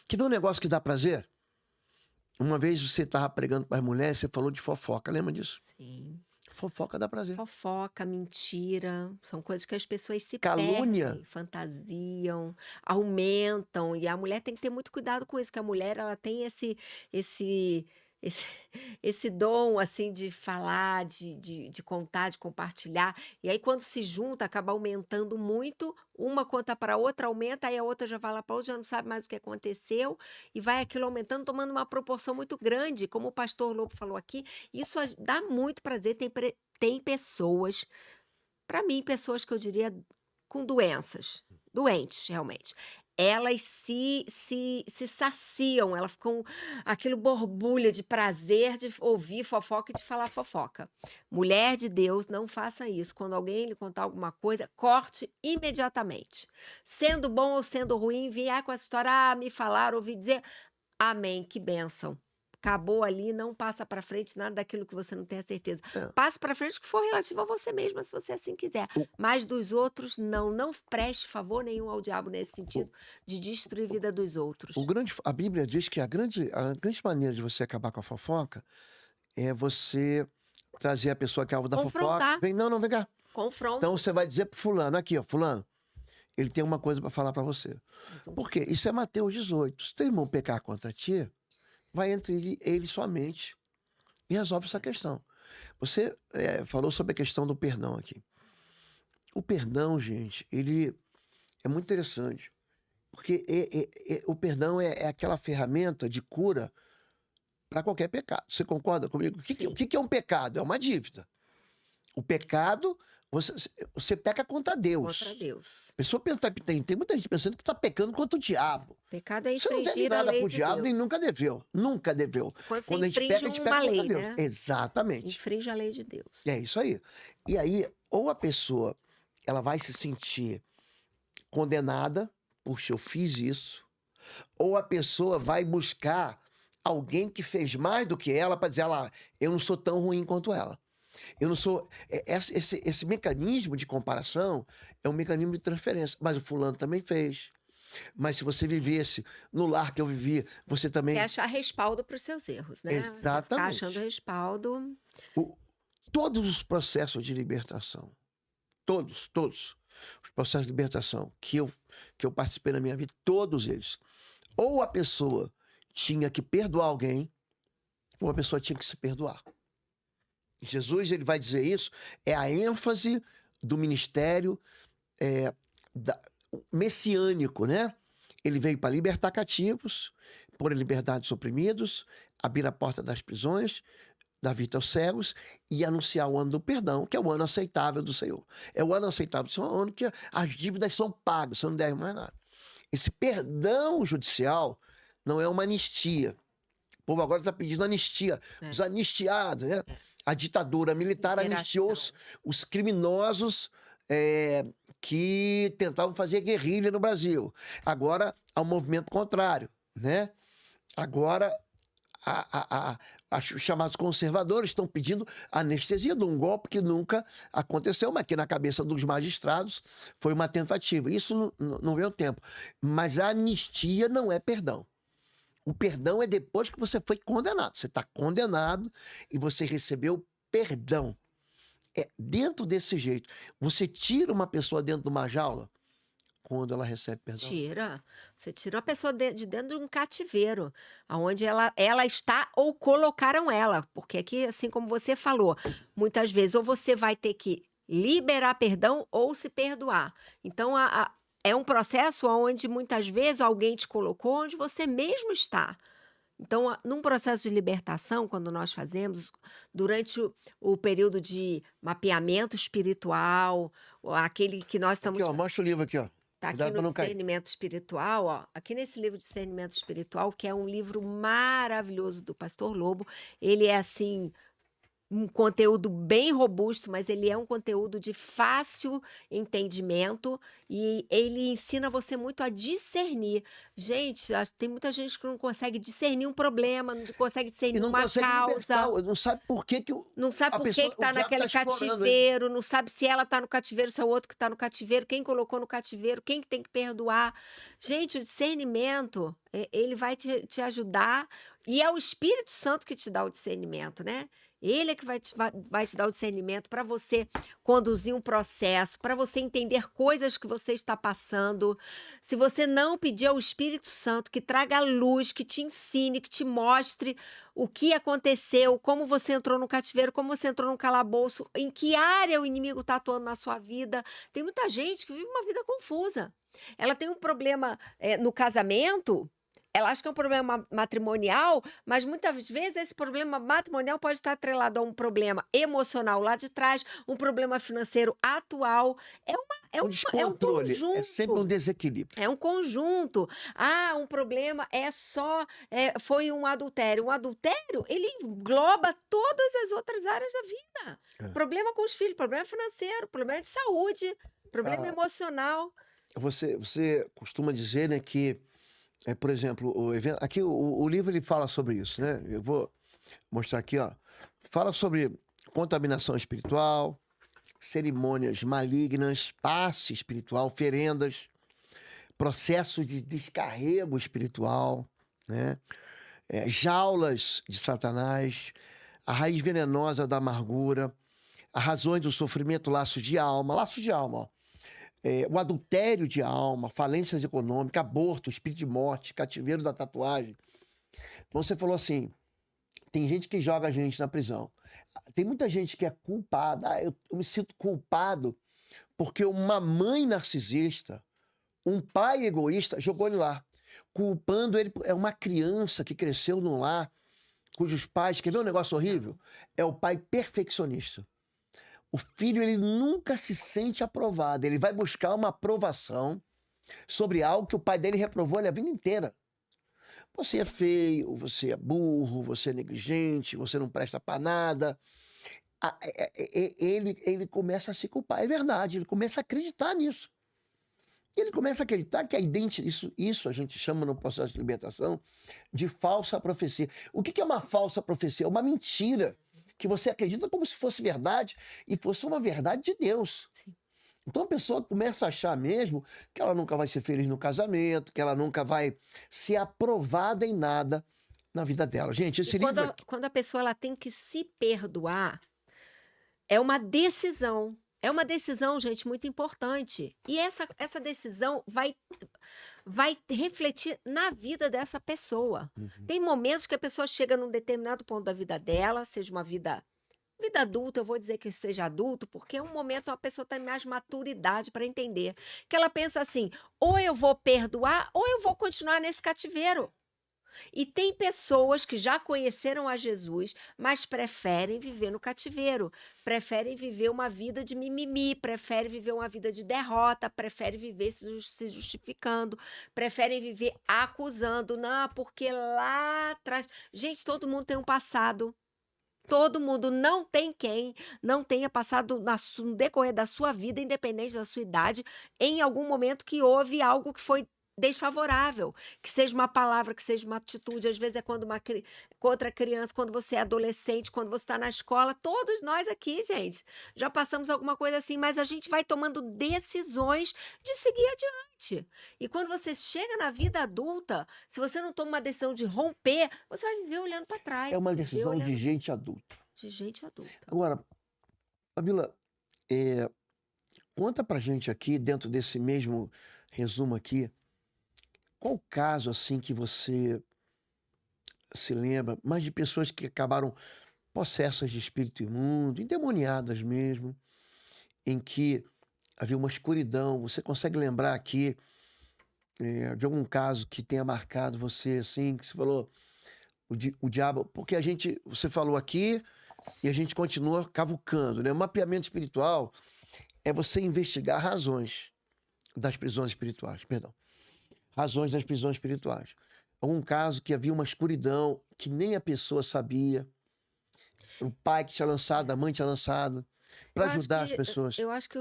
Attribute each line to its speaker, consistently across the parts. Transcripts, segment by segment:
Speaker 1: Quer ver um negócio que dá prazer? Uma vez você estava pregando para as mulheres, você falou de fofoca, lembra disso?
Speaker 2: Sim.
Speaker 1: Fofoca dá prazer.
Speaker 2: Fofoca, mentira, são coisas que as pessoas se
Speaker 1: Calúnia.
Speaker 2: perdem, fantasiam, aumentam, e a mulher tem que ter muito cuidado com isso, que a mulher ela tem esse esse dom, assim, de falar, de contar, de compartilhar, e aí quando se junta acaba aumentando muito, uma conta para a outra, aumenta, aí a outra já vai lá para outra, já não sabe mais o que aconteceu, e vai aquilo aumentando, tomando uma proporção muito grande, como o pastor Lobo falou aqui, isso dá muito prazer, tem pessoas, para mim, pessoas que eu diria com doenças, doentes realmente. Elas se saciam, elas ficam aquilo borbulha de prazer de ouvir fofoca e de falar fofoca. Mulher de Deus, não faça isso. Quando alguém lhe contar alguma coisa, corte imediatamente. Sendo bom ou sendo ruim, vier com essa história, me falaram, ouvi dizer, amém, que bênção. Acabou ali, não passa para frente nada daquilo que você não tem a certeza.
Speaker 1: É.
Speaker 2: Passe para frente o que for relativo a você mesma, se você assim quiser.
Speaker 1: O,
Speaker 2: Mas dos outros, não. Não preste favor nenhum ao diabo nesse
Speaker 1: o,
Speaker 2: sentido de destruir a vida dos outros.
Speaker 1: a Bíblia diz que a grande maneira de você acabar com a fofoca é você trazer a pessoa que é alvo da fofoca.
Speaker 2: Confrontar.
Speaker 1: Vem cá. Então
Speaker 2: Confronto.
Speaker 1: você vai dizer pro fulano, aqui, ó, fulano, ele tem uma coisa para falar para você.
Speaker 2: Mais um.
Speaker 1: Por quê? Isso é Mateus 18. Se teu irmão pecar contra ti, vai entre ele e sua mente e resolve essa questão. Você falou sobre a questão do perdão aqui. O perdão, gente, ele é muito interessante. Porque o perdão é aquela ferramenta de cura para qualquer pecado. Você concorda comigo? O
Speaker 2: Sim.
Speaker 1: que é um pecado? É uma dívida. O pecado, você peca contra Deus.
Speaker 2: Contra Deus.
Speaker 1: A pessoa pensa, tem muita gente pensando que está pecando contra o diabo.
Speaker 2: Pecado é
Speaker 1: Você não deve
Speaker 2: infringir a
Speaker 1: nada
Speaker 2: lei
Speaker 1: pro
Speaker 2: de
Speaker 1: diabo, nem
Speaker 2: Deus.
Speaker 1: nunca deveu. Nunca deveu.
Speaker 2: Quando você
Speaker 1: Quando a gente
Speaker 2: infringe
Speaker 1: peca, a gente
Speaker 2: uma
Speaker 1: peca contra
Speaker 2: lei,
Speaker 1: Deus.
Speaker 2: né?
Speaker 1: Exatamente.
Speaker 2: Infringe a lei de Deus.
Speaker 1: É isso aí. E aí, ou a pessoa, ela vai se sentir condenada, puxa, eu fiz isso, ou a pessoa vai buscar alguém que fez mais do que ela para dizer, lá, eu não sou tão ruim quanto ela. Eu não sou. Esse mecanismo de comparação é um mecanismo de transferência. Mas o fulano também fez. Mas se você vivesse no lar que eu vivi, você
Speaker 2: Quer
Speaker 1: também.
Speaker 2: achar respaldo para os seus erros, né? Quer ficar achando
Speaker 1: Exatamente.
Speaker 2: respaldo.
Speaker 1: O- Todos os processos de libertação, todos os processos de libertação que eu participei na minha vida, todos eles, ou a pessoa tinha que perdoar alguém, ou a pessoa tinha que se perdoar. Jesus, ele vai dizer isso, é a ênfase do ministério é, messiânico, né? Ele veio para libertar cativos, pôr em liberdade os oprimidos, abrir a porta das prisões, dar vida aos cegos e anunciar o ano do perdão, que é o ano aceitável do Senhor. É o ano aceitável do Senhor, é o ano que as dívidas são pagas, você não deve mais nada. Esse perdão judicial não é uma anistia. O povo agora está pedindo anistia. Os anistiados, né? A ditadura militar anistiou os criminosos que tentavam fazer guerrilha no Brasil. Agora há um movimento contrário, né? Agora os chamados conservadores estão pedindo anestesia de um golpe que nunca aconteceu, mas que na cabeça dos magistrados foi uma tentativa. Isso não veio tempo. Mas a anistia não é perdão. O perdão é depois que você foi condenado. Você está condenado e você recebeu perdão. É dentro desse jeito. Você tira uma pessoa dentro de uma jaula quando ela recebe perdão?
Speaker 2: Tira. Você tira a pessoa de dentro de um cativeiro, aonde ela está ou colocaram ela. Porque aqui, assim como você falou, muitas vezes ou você vai ter que liberar perdão ou se perdoar. Então, é um processo onde muitas vezes alguém te colocou onde você mesmo está. Então, num processo de libertação, quando nós fazemos, durante o período de mapeamento espiritual, aquele que nós
Speaker 1: Aqui,
Speaker 2: estamos.
Speaker 1: ó, mostra o livro aqui, ó.
Speaker 2: Tá aqui
Speaker 1: Cuidado
Speaker 2: no
Speaker 1: pra não cair.
Speaker 2: Discernimento Espiritual, ó. Aqui nesse livro Discernimento Espiritual, que é um livro maravilhoso do Pastor Lobo. Ele é assim, um conteúdo bem robusto, mas ele é um conteúdo de fácil entendimento e ele ensina você muito a discernir. Gente, tem muita gente que não consegue discernir um problema, não consegue
Speaker 1: E
Speaker 2: discernir
Speaker 1: não
Speaker 2: uma
Speaker 1: consegue libertar,
Speaker 2: causa.
Speaker 1: não sabe por que
Speaker 2: Não sabe
Speaker 1: a
Speaker 2: por que
Speaker 1: pessoa,
Speaker 2: que
Speaker 1: o
Speaker 2: tá
Speaker 1: diabo está
Speaker 2: naquele
Speaker 1: explorando ele.
Speaker 2: cativeiro, não sabe se ela tá no cativeiro, se é o outro que tá no cativeiro, quem colocou no cativeiro, quem que tem que perdoar. Gente, o discernimento, ele vai te ajudar, e é o Espírito Santo que te dá o discernimento, né. Ele é que vai te dar o discernimento para você conduzir um processo, para você entender coisas que você está passando. Se você não pedir ao Espírito Santo que traga luz, que te ensine, que te mostre o que aconteceu, como você entrou no cativeiro, como você entrou no calabouço, em que área o inimigo está atuando na sua vida. Tem muita gente que vive uma vida confusa. Ela tem um problema, no casamento, ela acha que é um problema matrimonial, mas muitas vezes esse problema matrimonial pode estar atrelado a um problema emocional lá de trás, um problema financeiro atual.
Speaker 1: O
Speaker 2: É um
Speaker 1: descontrole é sempre um
Speaker 2: conjunto.
Speaker 1: desequilíbrio.
Speaker 2: É um conjunto. Ah, um problema é só, foi um adultério. Um adultério, ele engloba todas as outras áreas da vida.
Speaker 1: É.
Speaker 2: Problema com os filhos, problema financeiro, problema de saúde, problema
Speaker 1: Ah,
Speaker 2: emocional.
Speaker 1: você costuma dizer, né, que, por exemplo, o evento, aqui o livro ele fala sobre isso, né? Eu vou mostrar aqui, ó. Fala sobre contaminação espiritual, cerimônias malignas, passe espiritual, oferendas, processo de descarrego espiritual, né? Jaulas de Satanás, a raiz venenosa da amargura, as razões do sofrimento, laço de alma, ó. O adultério de alma, falências econômicas, aborto, espírito de morte, cativeiro da tatuagem. Então você falou assim, tem gente que joga a gente na prisão. Tem muita gente que é culpada. Eu me sinto culpado porque uma mãe narcisista, um pai egoísta, jogou ele lá. Culpando ele. É uma criança que cresceu num lar cujos pais... Quer ver um negócio horrível? É o pai perfeccionista. O filho, ele nunca se sente aprovado. Ele vai buscar uma aprovação sobre algo que o pai dele reprovou ele a vida inteira. Você é feio, você é burro, você é negligente, você não presta para nada. Ele começa a se culpar. É verdade, ele começa a acreditar nisso. Ele começa a acreditar que a identidade, isso a gente chama no processo de libertação de falsa profecia. O que é uma falsa profecia? É uma mentira que você acredita como se fosse verdade e fosse uma verdade de Deus.
Speaker 2: Sim.
Speaker 1: Então a pessoa começa a achar mesmo que ela nunca vai ser feliz no casamento, que ela nunca vai ser aprovada em nada na vida dela. Gente,
Speaker 2: E
Speaker 1: esse livro aqui,
Speaker 2: quando a pessoa ela tem que se perdoar, é uma decisão. É uma decisão, gente, muito importante. E essa decisão vai refletir na vida dessa pessoa.
Speaker 1: Uhum.
Speaker 2: Tem momentos que a pessoa chega num determinado ponto da vida dela, seja uma vida adulta, eu vou dizer que seja adulto, porque é um momento a pessoa tem mais maturidade para entender. Que ela pensa assim: ou eu vou perdoar, ou eu vou continuar nesse cativeiro. E tem pessoas que já conheceram a Jesus, mas preferem viver no cativeiro, preferem viver uma vida de mimimi, preferem viver uma vida de derrota, preferem viver se justificando, preferem viver acusando, não, porque lá atrás. Gente, todo mundo tem um passado. Todo mundo, não tem quem não tenha passado no decorrer da sua vida, independente da sua idade, em algum momento que houve algo que foi desfavorável, que seja uma palavra, que seja uma atitude, às vezes é quando contra a criança, quando você é adolescente, quando você está na escola, todos nós aqui, gente, já passamos alguma coisa assim, mas a gente vai tomando decisões de seguir adiante. E quando você chega na vida adulta, se você não toma uma decisão de romper, você vai viver olhando para trás,
Speaker 1: é uma
Speaker 2: viver
Speaker 1: decisão de
Speaker 2: olhando
Speaker 1: gente adulta.
Speaker 2: de gente adulta.
Speaker 1: Agora, Fabíola, conta pra gente aqui, dentro desse mesmo resumo aqui, qual o caso assim que você se lembra, mas de pessoas que acabaram possessas de espírito imundo, endemoniadas mesmo, em que havia uma escuridão. Você consegue lembrar aqui de algum caso que tenha marcado você assim, que você falou, o diabo, porque você falou aqui e a gente continua cavucando, né? O mapeamento espiritual é você investigar razões das prisões espirituais, perdão. Razões das prisões espirituais. Algum caso que havia uma escuridão que nem a pessoa sabia. O pai que tinha lançado, a mãe tinha lançado,
Speaker 2: Eu
Speaker 1: para
Speaker 2: acho
Speaker 1: ajudar as
Speaker 2: que
Speaker 1: pessoas.
Speaker 2: eu acho que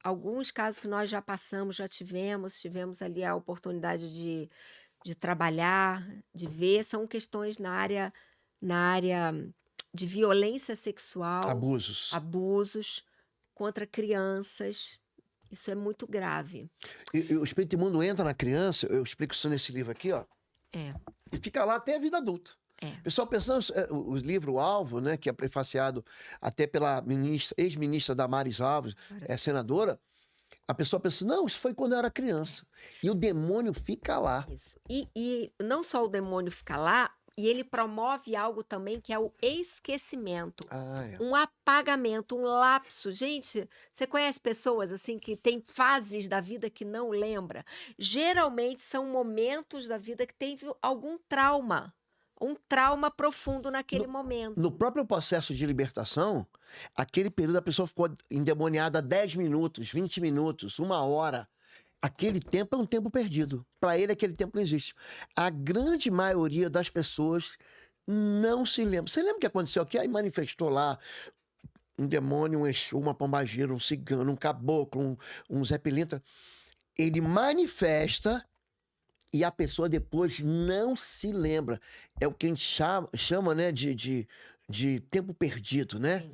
Speaker 2: alguns casos que nós já passamos, já tivemos ali a oportunidade de trabalhar, de ver, são questões na área de violência sexual,
Speaker 1: Abusos.
Speaker 2: abusos contra crianças. Isso é muito grave.
Speaker 1: E o espírito imundo entra na criança, eu explico isso nesse livro aqui, ó,
Speaker 2: É,
Speaker 1: e fica lá até a vida adulta.
Speaker 2: é.
Speaker 1: O pessoal pensando, o livro Alvo, né, que é prefaciado até pela ex-ministra Damares Alves, é senadora, a pessoa pensa, não, isso foi quando eu era criança. E o demônio fica lá.
Speaker 2: Isso. E não só o demônio fica lá, e ele promove algo também que é o esquecimento.
Speaker 1: Ah, é.
Speaker 2: Um apagamento, um lapso. Gente, você conhece pessoas assim que têm fases da vida que não lembra? Geralmente são momentos da vida que teve algum trauma, um trauma profundo naquele momento.
Speaker 1: No próprio processo de libertação, aquele período a pessoa ficou endemoniada 10 minutos, 20 minutos, 1 hora. Aquele tempo é um tempo perdido. Para ele, aquele tempo não existe. A grande maioria das pessoas não se lembra. Você lembra o que aconteceu aqui? Aí manifestou lá um demônio, um Exu, uma pombagira, um cigano, um caboclo, um Zé Pilintra. Ele manifesta e a pessoa depois não se lembra. É o que a gente chama, né, de tempo perdido, né?
Speaker 2: Sim.